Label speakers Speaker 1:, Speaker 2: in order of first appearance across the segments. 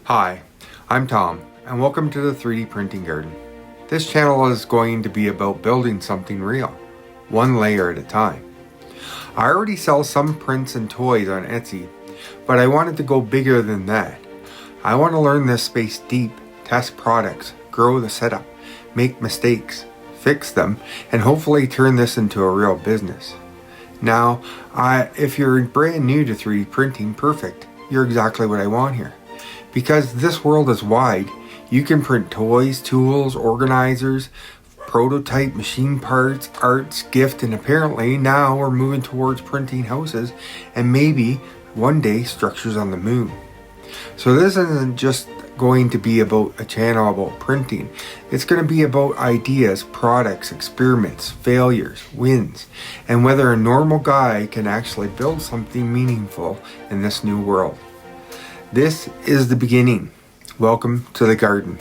Speaker 1: Hi, I'm Tom, and welcome to the 3D Printing Garden. This channel is going to be about building something real, one layer at a time. I already sell some prints and toys on Etsy, but I wanted to go bigger than that. I want to learn this space deep, test products, grow the setup, make mistakes, fix them, and hopefully turn this into a real business. Now, if you're brand new to 3D printing, perfect. You're exactly what I want here. Because this world is wide, you can print toys, tools, organizers, prototype machine parts, arts, gift, and apparently now we're moving towards printing houses and maybe one day structures on the moon. So this isn't just going to be about a channel about printing. It's going to be about ideas, products, experiments, failures, wins, and whether a normal guy can actually build something meaningful in this new world. This is the beginning. Welcome to the garden.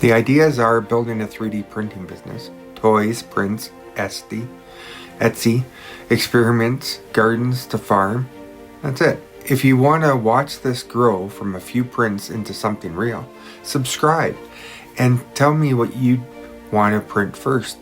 Speaker 1: The ideas are building a 3D printing business, toys, prints, Etsy, experiments, gardens to farm. That's it. If you want to watch this grow from a few prints into something real, subscribe and tell me what you want to print first.